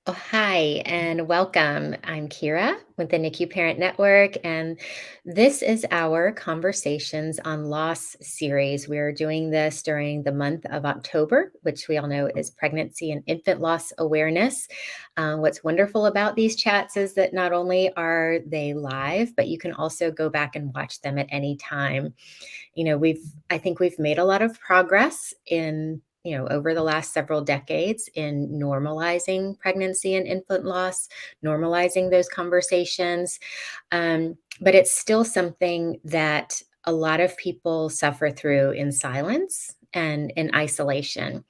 Oh, hi and welcome. I'm Kira with the NICU Parent Network, and this is our Conversations on Loss series. We're doing this during the month of October, which we all know is Pregnancy and Infant Loss Awareness. What's wonderful about these chats is that not only are they live, but you can also go back and watch them at any time. I think we've made a lot of progress in over the last several decades in normalizing pregnancy and infant loss, normalizing those conversations. But it's still something that a lot of people suffer through in silence and in isolation.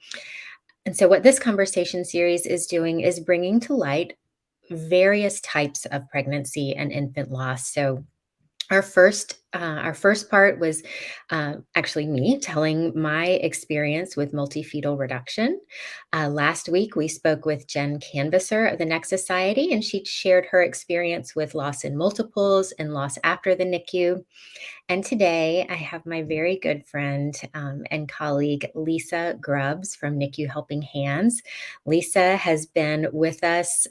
And so, what this conversation series is doing is bringing to light various types of pregnancy and infant loss. So, our first part was actually me telling my experience with multifetal reduction. Last week, we spoke with Jen Canvasser of the Next Society, and she shared her experience with loss in multiples and loss after the NICU. And today I have my very good friend and colleague, Lisa Grubbs from NICU Helping Hands. Lisa has been with us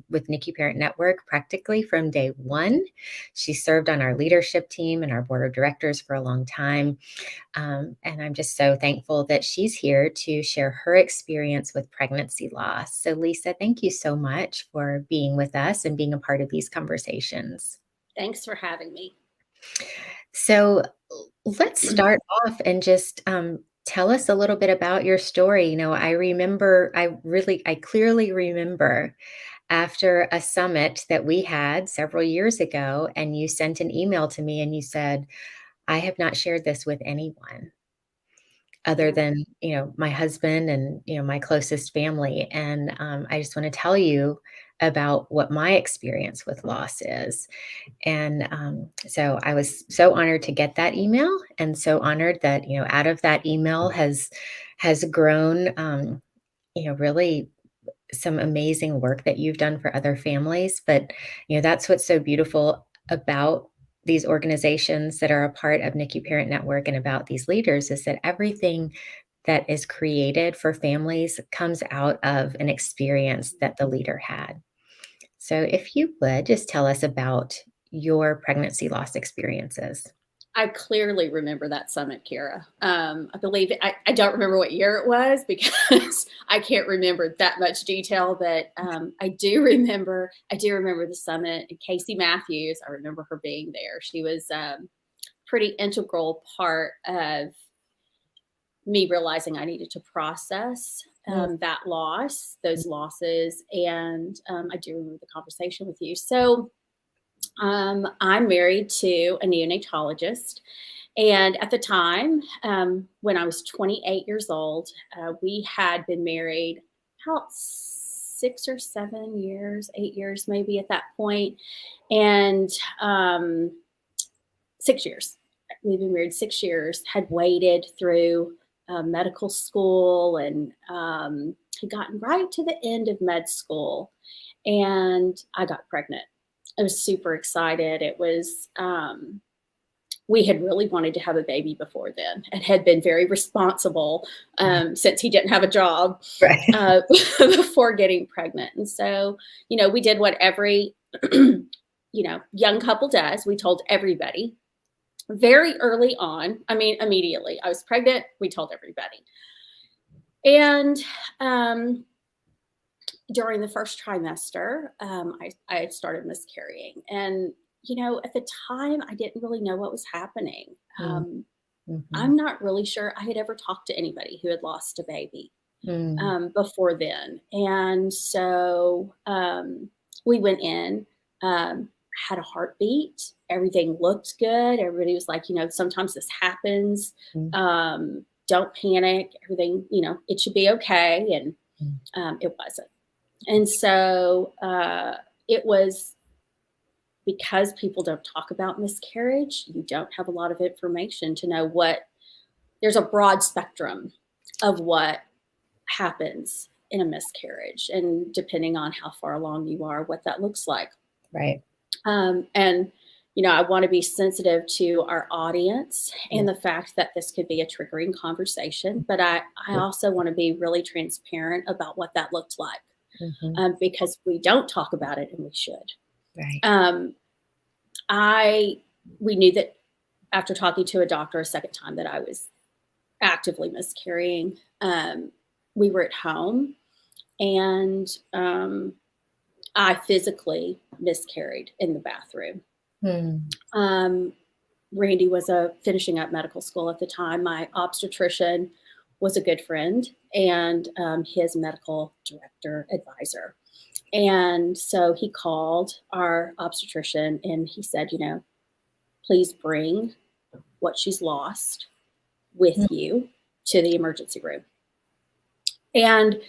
with NICU Parent Network practically from day one. She served on our leadership team and our board of directors for a long time. And I'm just so thankful that she's here to share her experience with pregnancy loss. So, Lisa, thank you so much for being with us and being a part of these conversations. Thanks for having me. So let's start off and just tell us a little bit about your story. I clearly remember after a summit that we had several years ago, and you sent an email to me and you said, I have not shared this with anyone other Yeah. than, my husband and, my closest family. And I just want to tell you about what my experience with loss is. And so I was so honored to get that email, and so honored that out of that email has grown really some amazing work that you've done for other families. But that's what's so beautiful about these organizations that are a part of NICU Parent Network and about these leaders is that everything that is created for families comes out of an experience that the leader had. So, if you would just tell us about your pregnancy loss experiences. I clearly remember that summit, Kira. I believe I don't remember what year it was because I can't remember that much detail, but I do remember the summit and Casey Matthews. I remember her being there. She was pretty integral part of me realizing I needed to process Mm, those losses, and I do remember the conversation with you. So I'm married to a neonatologist. And at the time, when I was 28 years old, we had been married about 6 or 7 years, 8 years maybe at that point. And 6 years. We've been married 6 years, had waited through medical school and had gotten right to the end of med school. And I got pregnant. I was super excited. We had really wanted to have a baby before then and had been very responsible since he didn't have a job right. before getting pregnant. And so, we did what every, young couple does. We told everybody very early on. I mean, immediately. I was pregnant. We told everybody. And during the first trimester, I had started miscarrying. And, at the time, I didn't really know what was happening. Mm, mhm, I'm not really sure I had ever talked to anybody who had lost a baby mm, before then. And so we went in, had a heartbeat. Everything looked good. Everybody was like, sometimes this happens. mm, Don't panic. Everything, it should be okay. And mm. it wasn't. And so it was because people don't talk about miscarriage, you don't have a lot of information to know there's a broad spectrum of what happens in a miscarriage. And depending on how far along you are, what that looks like. Right. And I want to be sensitive to our audience Yeah. and the fact that this could be a triggering conversation, but I also want to be really transparent about what that looked like. because we don't talk about it, and we should. Right. We knew that after talking to a doctor a second time that I was actively miscarrying. We were at home, and I physically miscarried in the bathroom. Randy was finishing up medical school at the time. My obstetrician was a good friend, and his medical director advisor. And so he called our obstetrician, and he said, please bring what she's lost with you to the emergency room. And,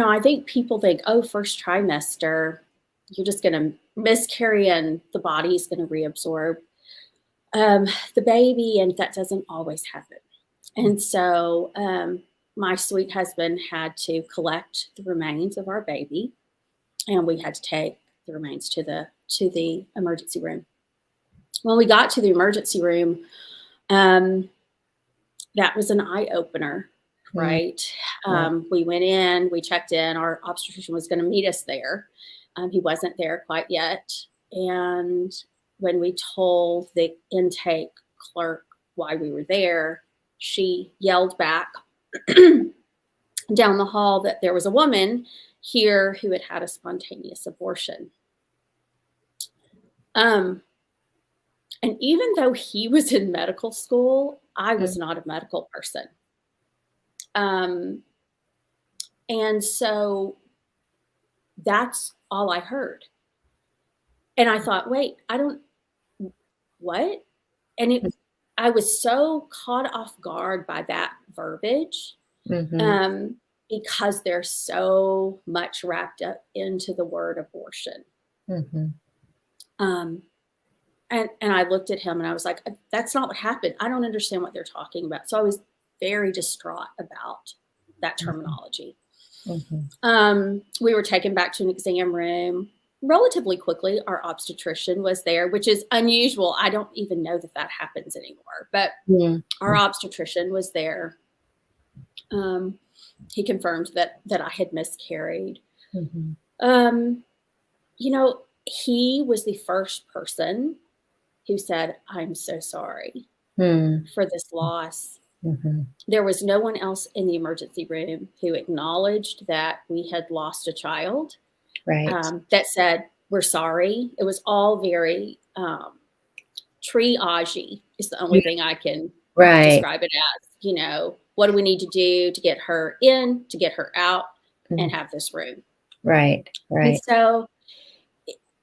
I think people think, oh, first trimester, you're just going to miscarry and the body's going to reabsorb the baby. And that doesn't always happen. And so my sweet husband had to collect the remains of our baby, and we had to take the remains to the emergency room. When we got to the emergency room, that was an eye-opener, right? We went in, we checked in, our obstetrician was going to meet us there. He wasn't there quite yet. And when we told the intake clerk why we were there, she yelled back down the hall that there was a woman here who had a spontaneous abortion. And even though he was in medical school, I was not a medical person. And so that's all I heard. And I thought, wait, what? And I was so caught off guard by that verbiage, because there's so much wrapped up into the word abortion. And I looked at him and I was like, that's not what happened. I don't understand what they're talking about. So I was very distraught about that terminology. We were taken back to an exam room relatively quickly. Our obstetrician was there, which is unusual. I don't even know that happens anymore, but our obstetrician was there. He confirmed that I had miscarried. He was the first person who said, I'm so sorry for this loss. There was no one else in the emergency room who acknowledged that we had lost a child, that said, we're sorry. It was all very triage-y is the only thing I can describe it as. What do we need to do to get her in, to get her out, and have this room? Right. And so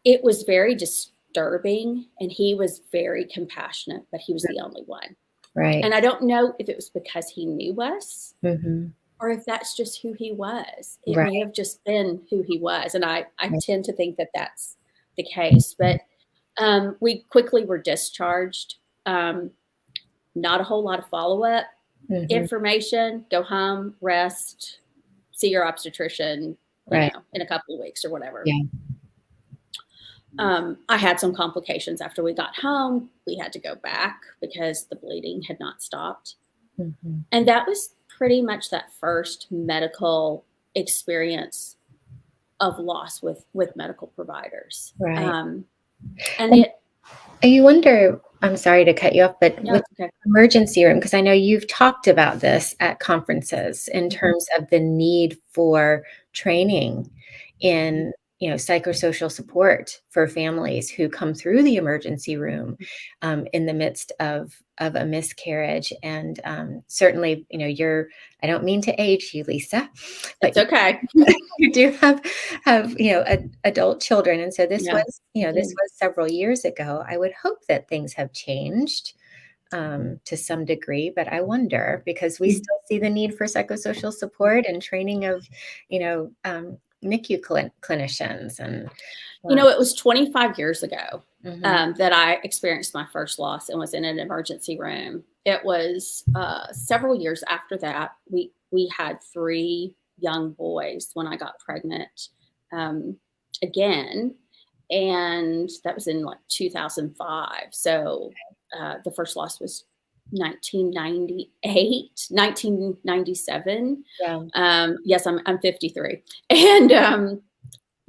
it was very disturbing, and he was very compassionate, but he was the only one. And I don't know if it was because he knew us or if that's just who he was. It may have just been who he was. And I tend to think that that's the case. But we quickly were discharged. Not a whole lot of follow-up information. Go home, rest, see your obstetrician in a couple of weeks or whatever. I had some complications after we got home. We had to go back because the bleeding had not stopped. And that was pretty much that first medical experience of loss with medical providers. And you wonder, I'm sorry to cut you off, but with okay. emergency room, because I know you've talked about this at conferences in terms of the need for training in psychosocial support for families who come through the emergency room in the midst of a miscarriage. And certainly, I don't mean to age you, Lisa, but it's okay. you do have adult children. And so this was, this was several years ago. I would hope that things have changed to some degree, but I wonder, because we still see the need for psychosocial support and training of, NICU clinicians. And it was 25 years ago that I experienced my first loss and was in an emergency room. It was several years after that. We had 3 young boys when I got pregnant again, and that was in 2005. So the first loss was 1997. Yeah. Yes, I'm 53. And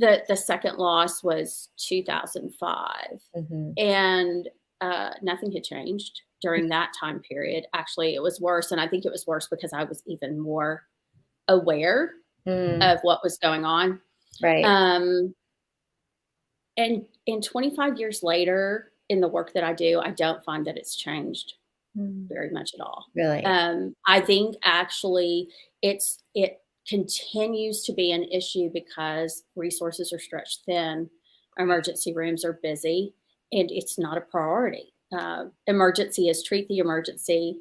The second loss was 2005, Mhm. and, nothing had changed during that time period. Actually, it was worse, and I think it was worse because I was even more aware Mm, of what was going on. right. Um, and 25 years later, in the work that I do, I don't find that it's changed Mm, very much at all. really? I think actually it continues to be an issue because resources are stretched thin, emergency rooms are busy, and it's not a priority. Emergency is treat the emergency,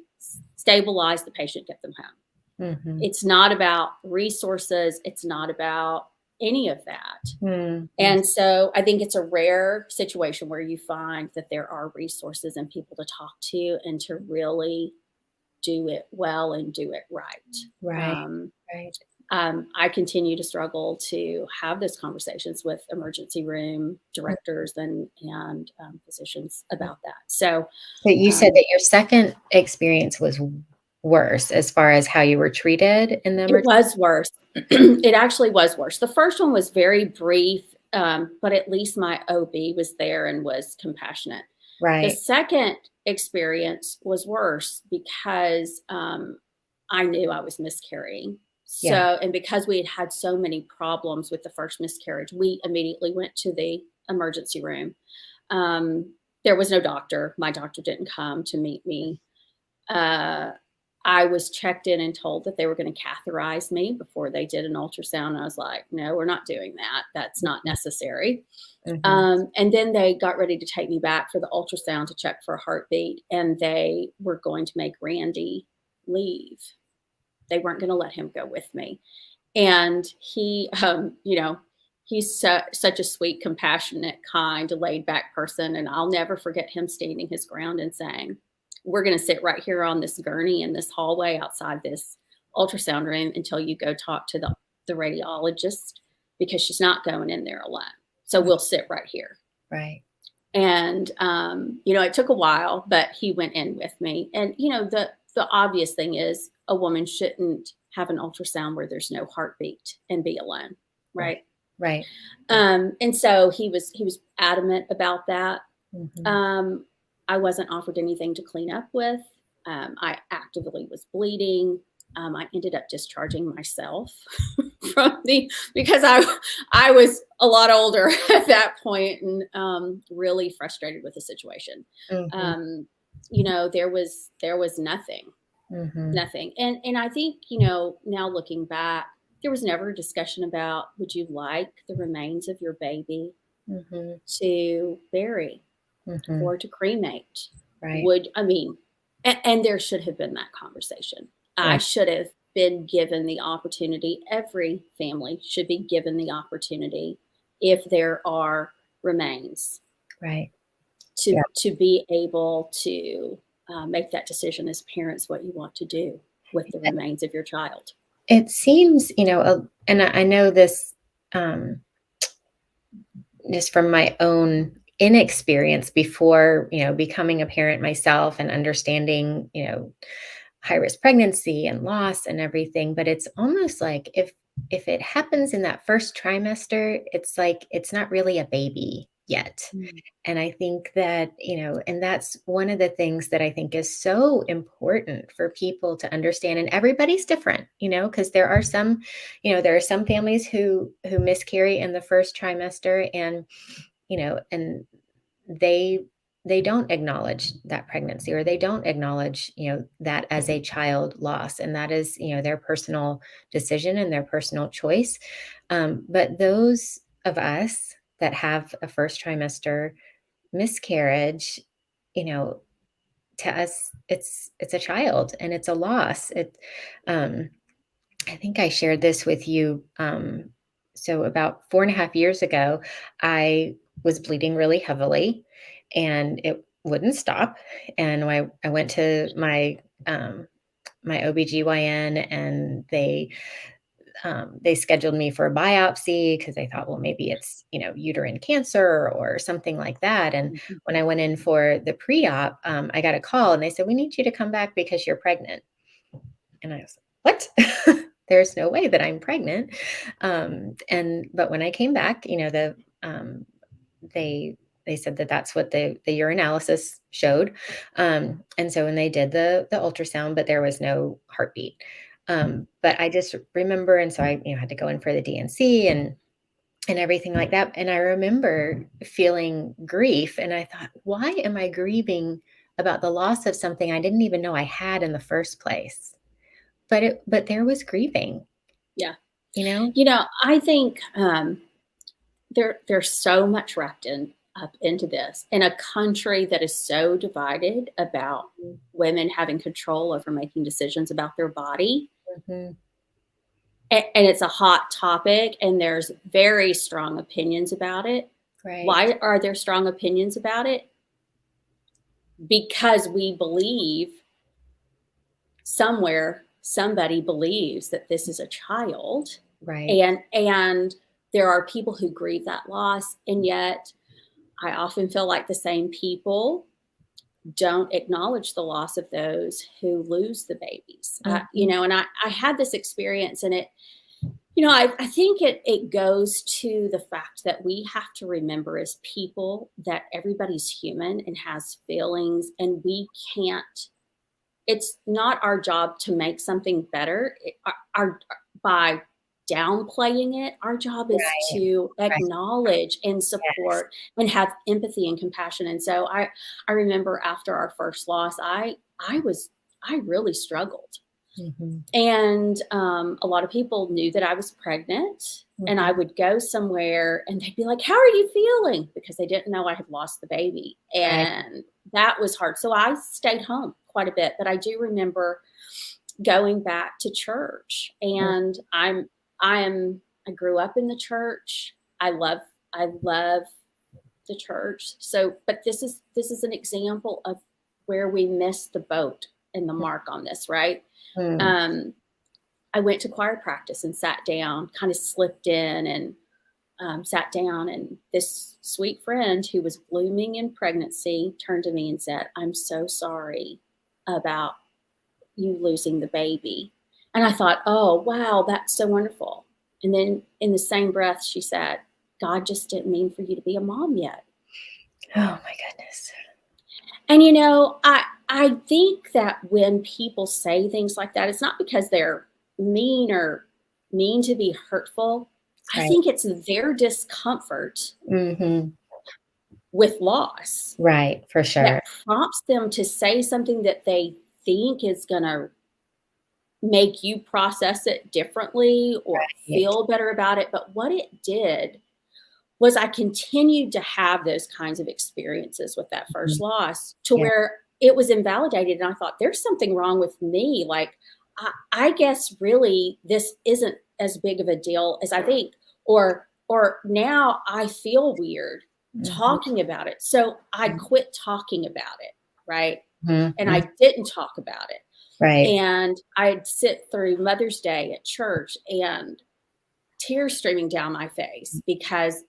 stabilize the patient, get them home. Mhm. It's not about resources. It's not about any of that. Mm, mm, And so I think it's a rare situation where you find that there are resources and people to talk to and to really do it well and do it right. right, Um, right. I continue to struggle to have those conversations with emergency room Mm, directors and physicians mm. about that. So So you said um, that your second experience was worse as far as how you were treated in the it emergency. was worse. It actually was worse. The first one was very brief, but at least my OB was there and was compassionate. The Right. second experience was worse because I knew I was miscarrying. Yeah. So, and because we had had so many problems with the first miscarriage, we immediately went to the emergency room. Um, there was no doctor. My doctor didn't come to meet me. Uh, I was checked in and told that they were going to catheterize me before they did an ultrasound. I was like, no, we're not doing that. That's not Mhm, necessary. mhm. And then they got ready to take me back for the ultrasound to check for a heartbeat, and they were going to make Randy leave. They weren't going to let him go with me. And he's such a sweet, compassionate, kind, laid back person. And I'll never forget him standing his ground and saying, we're going to sit right here on this gurney in this hallway outside this ultrasound room until you go talk to the radiologist because she's not going in there alone. So Mm, we'll sit right here. right. And it took a while, but he went in with me. And the obvious thing is a woman shouldn't have an ultrasound where there's no heartbeat and be alone, Right. right? Right. Right. And so he was adamant about that. Mhm. Um, I wasn't offered anything to clean up with. I actively was bleeding. I ended up discharging myself from the because I was a lot older at that point and really frustrated with the situation. Mhm. Um, there was Mhm. nothing, and I think now looking back, there was never a discussion about would you like the remains of your baby Mhm. to bury Mhm. or to cremate. Right. Would I mean, and there should have been that conversation. I Right. should have been given the opportunity. Every family should be given the opportunity if there are remains Right. to Yeah. to be able to make that decision as parents what you want to do with the remains of your child. It seems, and I know this, um, just from my own inexperience before, becoming a parent myself and understanding, high risk pregnancy and loss and everything, but it's almost like if it happens in that first trimester, it's like it's not really a baby yet. Mm. And I think that, and that's one of the things that I think is so important for people to understand. And everybody's different, because there are some families who miscarry in the first trimester, and they they don't acknowledge that pregnancy, or they don't acknowledge, that as a child loss, and that is, their personal decision and their personal choice. But those of us that have a first trimester miscarriage, you know, to us, it's a child and it's a loss. Um, I think I shared this with you. So about 4.5 years ago, I was bleeding really heavily, and it wouldn't stop. And I went to my OBGYN, and they scheduled me for a biopsy because they thought, well, maybe it's, uterine cancer or something like that. And Mhm. when I went in for the pre-op, I got a call and they said, we need you to come back because you're pregnant. And I was like, what? there's no way that I'm pregnant. But when I came back, they they said that that's what the urinalysis showed. And so when they did the ultrasound, but there was no heartbeat. But I just remember, and so I had to go in for the DNC and everything like that. And I remember feeling grief, and I thought, why am I grieving about the loss of something I didn't even know I had in the first place? But there was grieving, Yeah. you know? I think there's so much wrapped up into this in a country that is so divided about women having control over making decisions about their body. Mhm. And it's a hot topic, and there's very strong opinions about it. Right. Why are there strong opinions about it? Because we believe somewhere somebody believes that this is a child, Right. and there are people who grieve that loss, and yet I often feel like the same people don't acknowledge the loss of those who lose the babies. Mhm. And I had this experience, and I think it goes to the fact that we have to remember as people that everybody's human and has feelings, and we can't. It's not our job to make something better. By downplaying it, our job is Right. to Right. acknowledge and Yes. support and have empathy and compassion. And so I remember after our first loss, I really struggled. Mhm. And a lot of people knew that I was pregnant, and I Mhm. would go somewhere and they'd be like, "How are you feeling?" Because they didn't know I had lost the baby. Right. And that was hard. So I stayed home quite a bit. But I do remember going back to church, Mm. and I grew up in the church. I love the church. So, but this is an example of where we missed the boat and the mark on this, right? Mm. Um, I went to choir practice and sat down, kind of slipped in and sat down. And this sweet friend who was blooming in pregnancy turned to me and said, "I'm so sorry about you losing the baby." And I thought, "Oh, wow, that's so wonderful." And then in the same breath, she said, "God just didn't mean for you to be a mom yet." Oh my goodness. And I think that when people say things like that, it's not because they're mean or mean to be hurtful. I Right. think it's their discomfort Mhm. with loss Right, for sure. that prompts them to say something that they think is going to make you process it differently or Right. feel better about it. But what it did was I continued to have those kinds of experiences with that first Mhm. loss to Yeah. where it was invalidated. And I thought, there's something wrong with me. Like, I guess really this isn't as big of a deal as I think. Or now I feel weird Mhm. talking about it. So I quit talking about it. Right. Mhm. And Mhm. I didn't talk about it. Right. And I'd sit through Mother's Day at church and tears streaming down my face because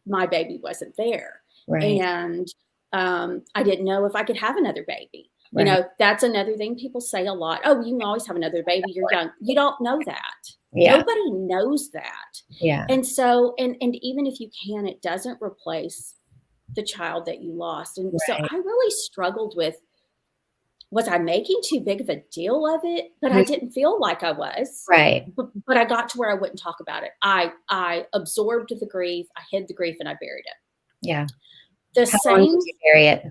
my baby wasn't there. Right. And I didn't know if I could have another baby. Right. That's another thing people say a lot. "Oh, you can always have another baby. You're young." You don't know that. Yeah. Nobody knows that. Yeah. And so, and even if you can, it doesn't replace the child that you lost. And so Right. I really struggled with, was I making too big of a deal of it? But I Mhm. didn't feel like I was. Right. But I got to where I wouldn't talk about it. I absorbed the grief, I hid the grief, and I buried it. Yeah. The How long did same. you bury it?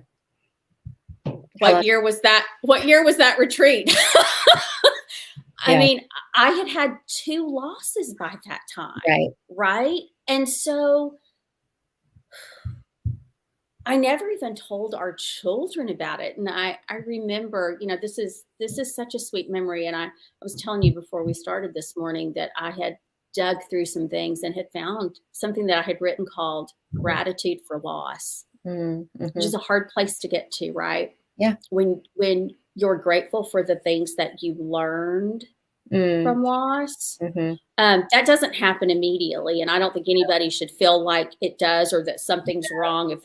How long? What year was that? What year was that retreat? I Yeah. mean, I had 2 losses by that time, Right. right? And so I never even told our children about it. And I remember, this is such a sweet memory. And I was telling you before we started this morning that I had dug through some things and had found something that I had written called Gratitude for Loss, Mm. which is Mhm. a hard place to get to, right? Yeah. When you're grateful for the things that you learned Mm. from loss. Mhm. That doesn't happen immediately, and I don't think anybody should feel like it does or that something's wrong if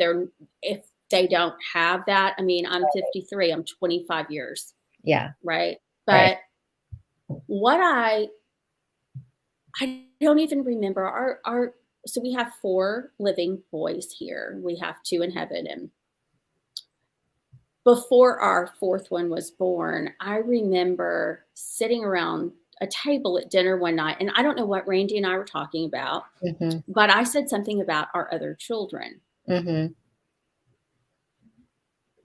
they don't have that. I mean, I'm 53, I'm 25 years, Yeah. right? Right. But what I I don't even remember our so we have 4 living boys here. We have 2 in heaven, and before our 4th one was born, I remember sitting around a table at dinner one night, and I don't know what Randy and I were talking about, Mhm. but I said something about our other children. Mhm.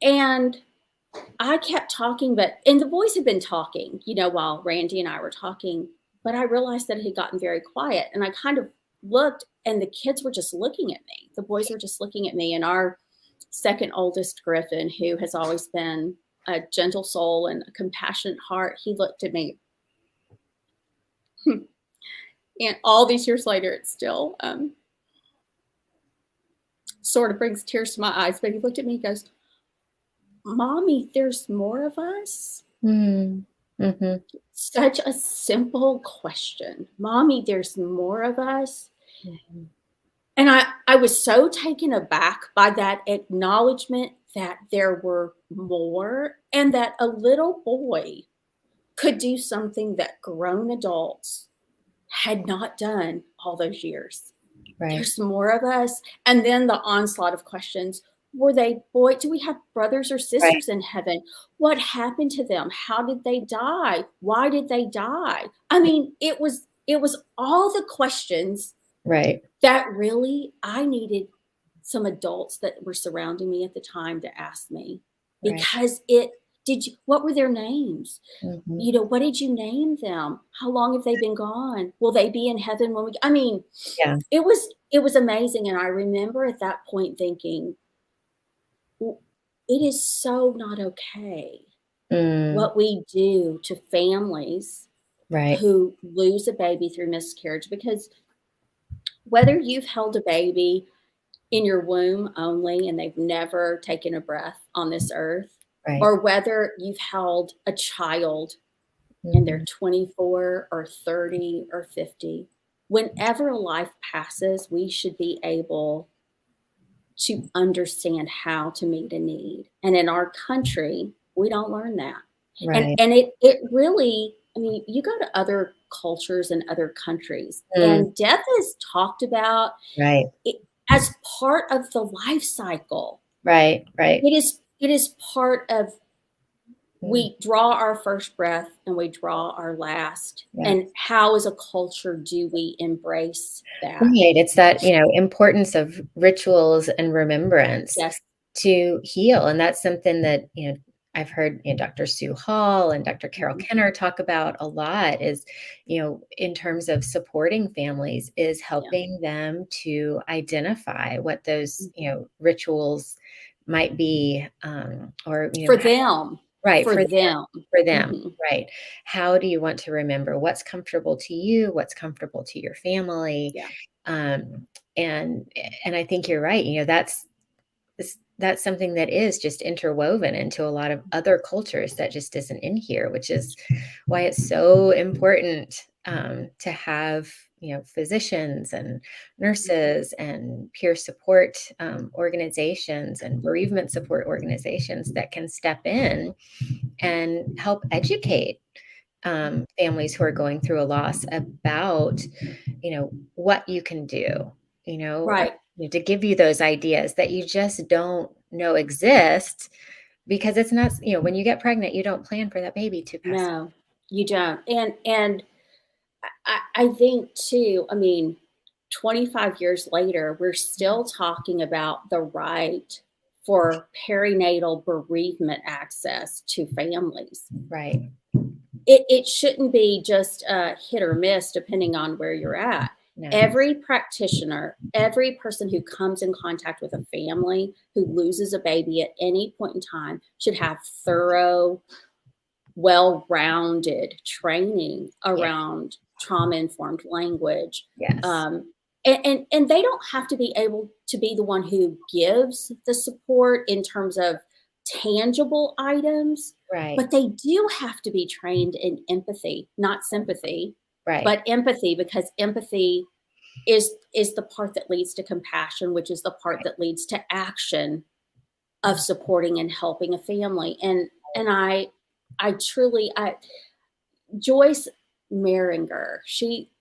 And I kept talking, and the boys had been talking, while Randy and I were talking, but I realized that it had gotten very quiet, and I kind of looked, and the kids were just looking at me. The boys were just looking at me, and our second oldest Griffin, who has always been a gentle soul and a compassionate heart, he looked at me. And all these years later, it still sort of brings tears to my eyes. But he looked at me and goes, "Mommy, there's more of us." Mm. Mhm. Such a simple question. "Mommy, there's more of us." Mhm. And I was so taken aback by that acknowledgement that there were more and that a little boy could do something that grown adults had not done all those years. Right. There's more of us. And then the onslaught of questions. Were they boy? Do we have brothers or Right. sisters in heaven? What happened to them? How did they die? Why did they die? I mean, it was all the questions Right. that really I needed some adults that were surrounding me at the time to ask me, Right. because what were their names? Mhm. What did you name them? How long have they been gone? Will they be in heaven when I mean, Yeah. it was amazing. And I remember at that point thinking, it is so not okay Mm. what we do to families Right. who lose a baby through miscarriage, because whether you've held a baby in your womb only and they've never taken a breath on this earth, Right. or whether you've held a child and they're Mhm. 24 or 30 or 50, whenever a life passes, we should be able to understand how to meet a need. And in our country, we don't learn that. And Right. and it really, I mean, you go to other cultures and other countries, Mm. and death is talked about Right. it as part of the life cycle. Right. Right. It is part of, Mm. we draw our first breath and we draw our last. Yeah. And how as a culture do we embrace that? Right, it's that, importance of rituals and remembrance Yes. to heal, and that's something that, I've heard, Dr. Sue Hall and Dr. Carol Mhm. Kenner talk about a lot is, in terms of supporting families, is Yeah. helping them to identify what those, Mhm. rituals might be, or, For them. right, For them. for them, Mhm. right. How do you want to remember what's comfortable to you, what's comfortable to your family? Yeah. Um, and I think you're right, that's something that is just interwoven into a lot of other cultures that just isn't in here, which is why it's so important, to have, physicians and Mhm. nurses and peer support, organizations and bereavement support organizations that can step in and help educate, families who are going through a loss about, what you can do, Right. to give you those ideas that you just don't know exist because it's not, when you get pregnant, you don't plan for that baby to pass. No, you don't. And I think too, I mean, 25 years later, we're still talking about the right for perinatal bereavement access to families. Right. It shouldn't be just hit or miss depending on where you're at. No. Every practitioner, every person who comes in contact with a family who loses a baby at any point in time should have thorough, well-rounded training Yeah. around trauma-informed language. Yes. And they don't have to be able to be the one who gives the support in terms of tangible items, Right. but they do have to be trained in empathy, not sympathy, Right. but empathy, because empathy is the part that leads to compassion, which is the part that leads to action of Mm. supporting and helping a family. And I truly, Joyce, Meringer.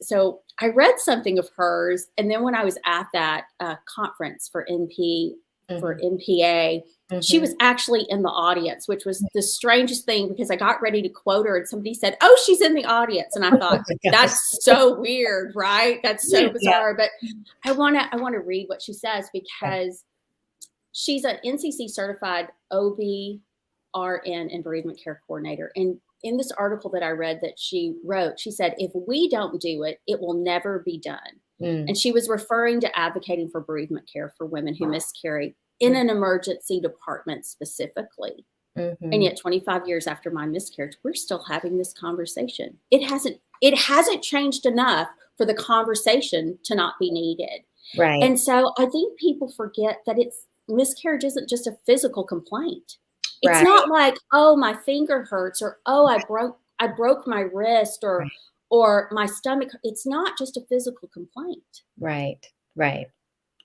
So I read something of hers, and then when I was at that conference for Mhm. NPA, she Mhm. was actually in the audience, which was the strangest thing because I got ready to quote her, and somebody said, "Oh, she's in the audience," and I Oh thought my gosh. that's so weird, right? That's so Yeah. bizarre. But I want to read what she says because she's an NCC certified OB/RN and bereavement care coordinator. And in this article that I read that she wrote, she said, if we don't do it, it will never be done. Mm. And she was referring to advocating for bereavement care for women who miscarry in an emergency department specifically. And Mhm. yet 25 years after my miscarriage, we're still having this conversation. It hasn't changed enough for the conversation to not be needed. Right. And so I think people forget that miscarriage isn't just a physical complaint. It's Right. not like, oh, my finger hurts, or oh, I broke my wrist, or Right. my stomach. It's not just a physical complaint. Right. Right.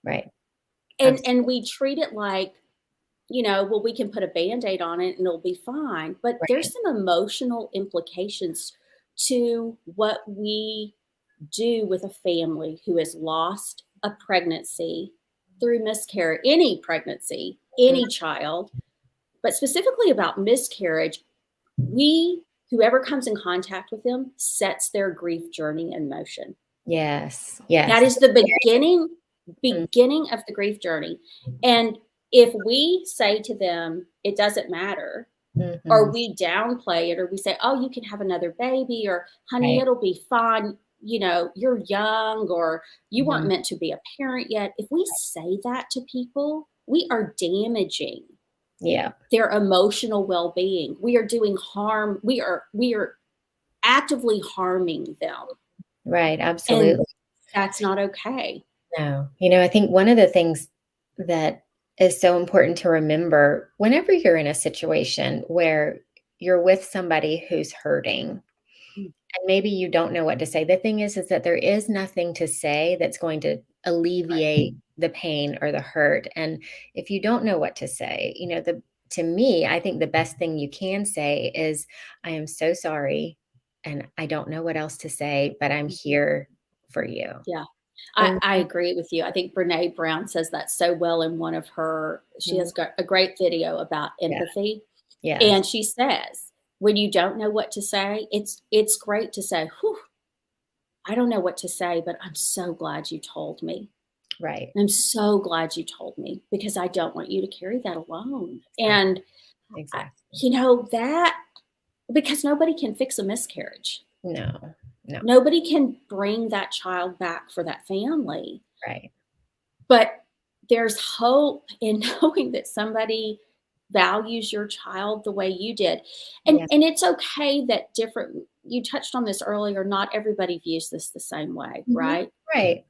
Right. And Absolutely. we treat it like, well, we can put a band-aid on it and it'll be fine. But there's Right. some emotional implications to what we do with a family who has lost a pregnancy through miscarriage, any pregnancy, Mhm. any child, but specifically about miscarriage, whoever comes in contact with them sets their grief journey in motion. Yes. That Yes. is the Very mm, beginning of the grief journey. And if we say to them, it doesn't matter, or mhm. we downplay it, or we say, oh, you can have another baby, or honey, Right. it'll be fine. You're young, or you weren't Mhm. meant to be a parent yet. If we say that to people, we are damaging Yeah. their emotional well-being. We are doing harm. We are actively harming them. Right. And Absolutely. that's not okay. No. I think one of the things that is so important to remember whenever you're in a situation where you're with somebody who's hurting and maybe you don't know what to say. The thing is that there is nothing to say that's going to Right. alleviate the pain or the hurt. And if you don't know what to say, to me, I think the best thing you can say is, I am so sorry and I don't know what else to say, but I'm Mhm. here for you. Yeah. I, And I agree with you. I think Brene Brown says that so well in one of she mhm, has got a great video about yeah, empathy. yes, And she says, when you don't know what to say, it's great to say, whew, I don't know what to say, but I'm so glad you told me. right. I'm so glad you told me because I don't want you to carry that alone. Exactly. And I, Exactly. that because nobody can fix a miscarriage. No, no, Nobody can bring that child back for that family. right. But there's hope in knowing that somebody values your child the way you did. And Yeah. and it's okay that different you touched on this earlier, not everybody views this the same way, Mhm. right? Right.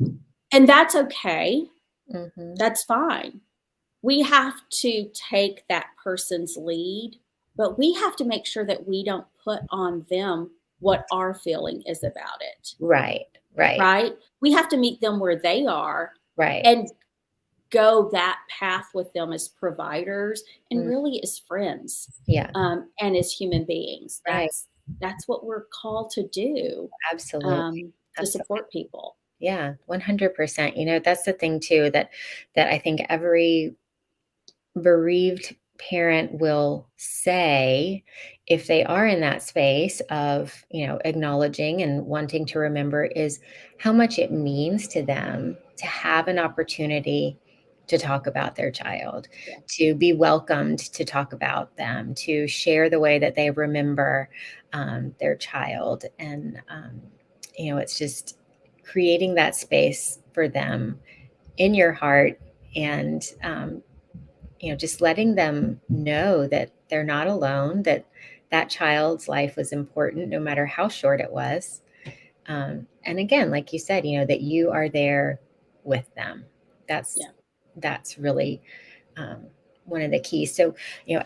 And that's okay. Mhm. That's fine. We have to take that person's lead, but we have to make sure that we don't put on them what our feeling is about it, Right. Right. right? We have to meet them where they are Right. and go that path with them as providers and Mm, really as friends, yeah. and as human beings. Right. That's what we're called to do, Absolutely. to Absolutely. support people. Yeah, 100%. That's the thing too that I think every bereaved parent will say if they are in that space of, acknowledging and wanting to remember is how much it means to them to have an opportunity to talk about their child, Yeah, to be welcomed to talk about them, to share the way that they remember their child. And, it's just creating that space for them in your heart and just letting them know that they're not alone, that that child's life was important no matter how short it was. And again, like you said, that you are there with them. That's yeah. that's really um, one of the keys. So,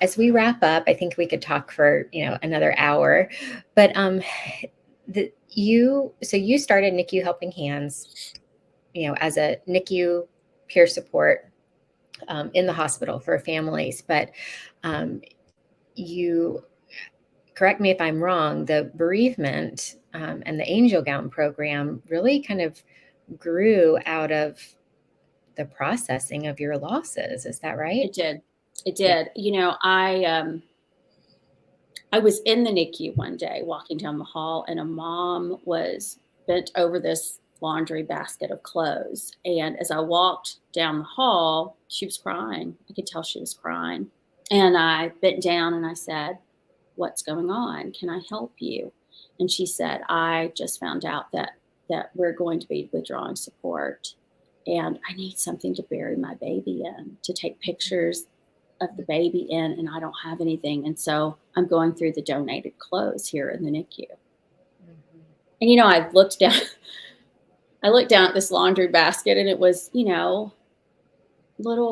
as we wrap up, I think we could talk for another hour. But you started NICU Helping Hands, as a NICU peer support in the hospital for families, but um, you correct me if I'm wrong, the bereavement and the angel gown program really kind of grew out of the processing of your losses. Is that right? It did. It Yeah. did. I was in the NICU one day walking down the hall, and a mom was bent over this laundry basket of clothes. And as I walked down the hall, she was crying. I could tell she was crying. And I bent down and I said, "What's going on? Can I help you?" And she said, "I just found out that we're going to be withdrawing support, and I need something to bury my baby in, to take pictures of the baby in, and I don't have anything. And so I'm going through the donated clothes here in the NICU." Mhm. And I looked down I looked down at this laundry basket, and it was, little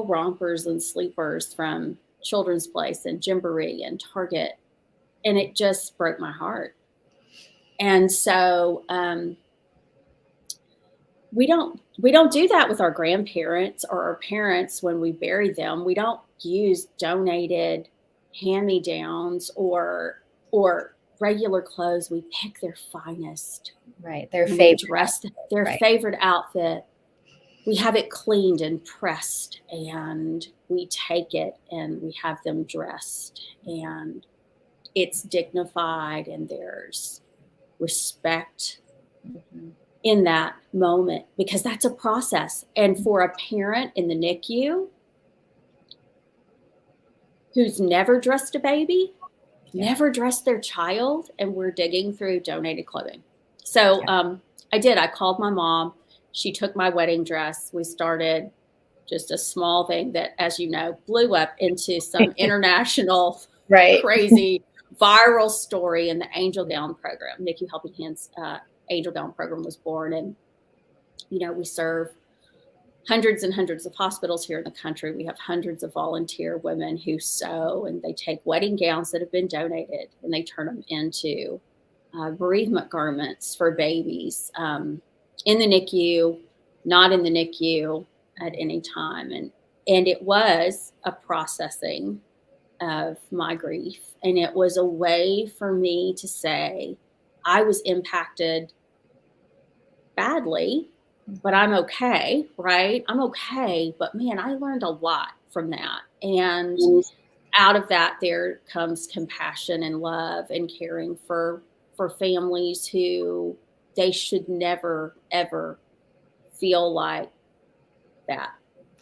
rompers and sleepers from Children's Place and Gymboree and Target, and it just broke my heart. And so we don't do that with our grandparents or our parents when we bury them. We don't use donated hand-me-downs or regular clothes. We pick their finest Right. Their and we favorite. dress their Right. favorite outfit. We have it cleaned and pressed, and we take it and we have them dressed, and it's dignified, and there's respect Mhm. in that moment, because that's a process. And for a parent in the NICU who's never dressed a baby, Yeah. never dressed their child, and we're digging through donated clothing. So Yeah. I called my mom. She took my wedding dress. We started just a small thing that, as you know, blew up into some international Right. crazy viral story in the Angel Gown program. NICU Helping Hands Angel Gown program was born, and we serve hundreds and hundreds of hospitals here in the country. We have hundreds of volunteer women who sew, and they take wedding gowns that have been donated and they turn them into bereavement garments for babies in the NICU, not in the NICU at any time. And it was a processing of my grief. And it was a way for me to say, I was impacted badly, but I'm okay, right? I'm okay. But man, I learned a lot from that. And out of that, there comes compassion and love and caring for families who they should never, ever feel like that,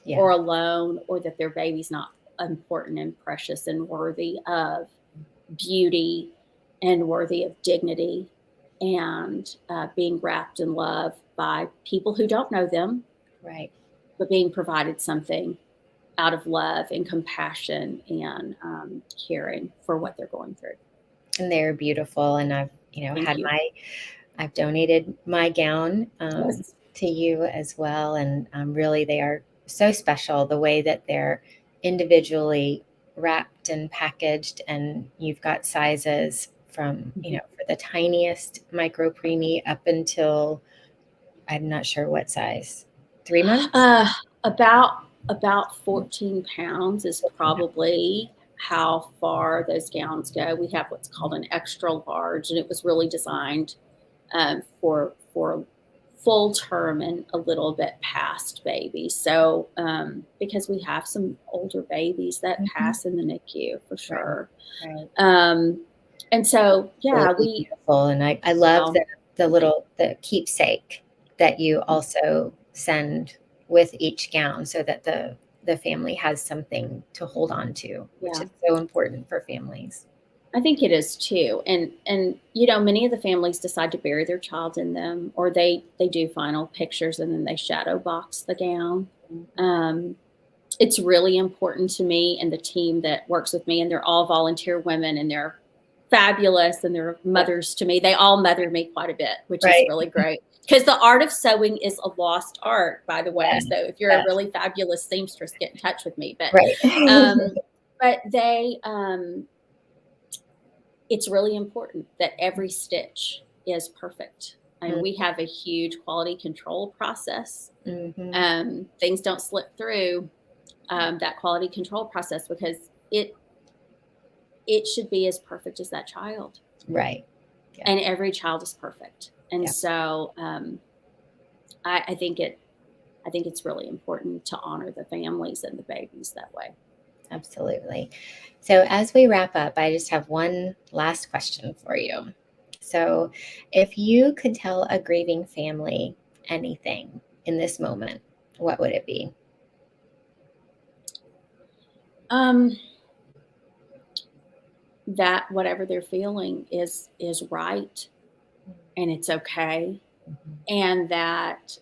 Yeah. or alone, or that their baby's not important and precious and worthy of beauty and worthy of dignity, and being wrapped in love by people who don't know them, Right. but being provided something out of love and compassion and caring for what they're going through. And they're beautiful. And I've, Thank you. I've donated my gown Yes. to you as well. And really, they are so special the way that they're individually wrapped and packaged. And you've got sizes from, Mhm. for the tiniest micro preemie up until I'm not sure what size, 3 months? Uh, about 14 pounds is 14 pounds. probably how far those gowns go. We have what's called an extra large, and it was really designed for full term and a little bit past babies. So because we have some older babies that Mhm. pass in the NICU for Right. sure. Right. And so yeah, Really beautiful, and I love well, the thank you. little the keepsake that you also send with each gown so that the family has something to hold on to, which Yeah. is so important for families. I think it is too. And many of the families decide to bury their child in them, or they do final pictures and then they shadow box the gown. Mhm. Um, it's really important to me and the team that works with me, and they're all volunteer women, and they're fabulous, and they're Yeah. mothers to me. They all mother me quite a bit, which is Right. really great. Because the art of sewing is a lost art, by the way. Yes, So if you're a yes. really fabulous seamstress, get in touch with me. Right. Um, but it's really important that every stitch is perfect. And we have a huge quality control process. Mhm. Things don't slip through that quality control process, because it should be as perfect as that child. Right. Yeah. And every child is perfect. And Yeah. so I think it's really important to honor the families and the babies that way. Absolutely. So, as we wrap up, I just have one last question for you. So, if you could tell a grieving family anything in this moment, what would it be? Um, that whatever they're feeling is right and it's okay, Mhm. and that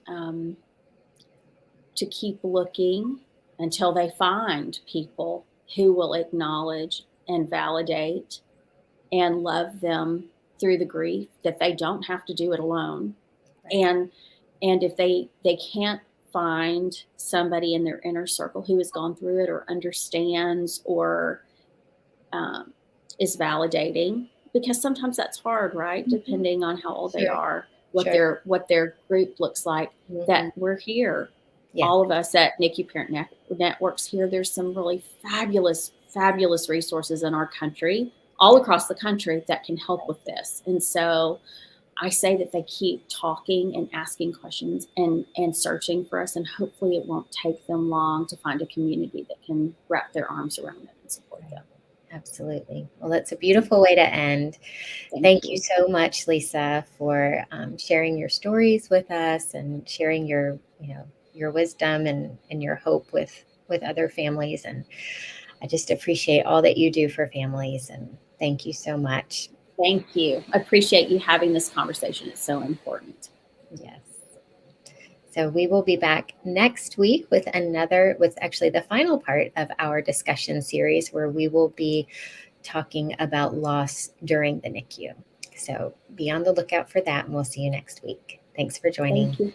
to keep looking until they find people who will acknowledge and validate and love them through the grief, that they don't have to do it alone. Right. And if they can't find somebody in their inner circle who has gone through it or understands or um, is validating, because sometimes that's hard, right? Mhm. Depending on how old they Sure. are, Sure. what their group looks like, that Mhm. we're here. Yeah. All of us at NICU Parent Networks here, there's some really fabulous, fabulous resources in our country, all across the country, that can help with this. And so I say that they keep talking and asking questions and searching for us, and hopefully it won't take them long to find a community that can wrap their arms around them and support Right. them. Absolutely. Well, that's a beautiful way to end. Thank Thank you you. so much, Lisa, for sharing your stories with us and sharing your wisdom and your hope with other families. And I just appreciate all that you do for families. And thank you so much. Thank you. I appreciate you having this conversation. It's so important. Yes. So we will be back next week with actually the final part of our discussion series, where we will be talking about loss during the NICU. So be on the lookout for that, and we'll see you next week. Thanks for joining. Thank you.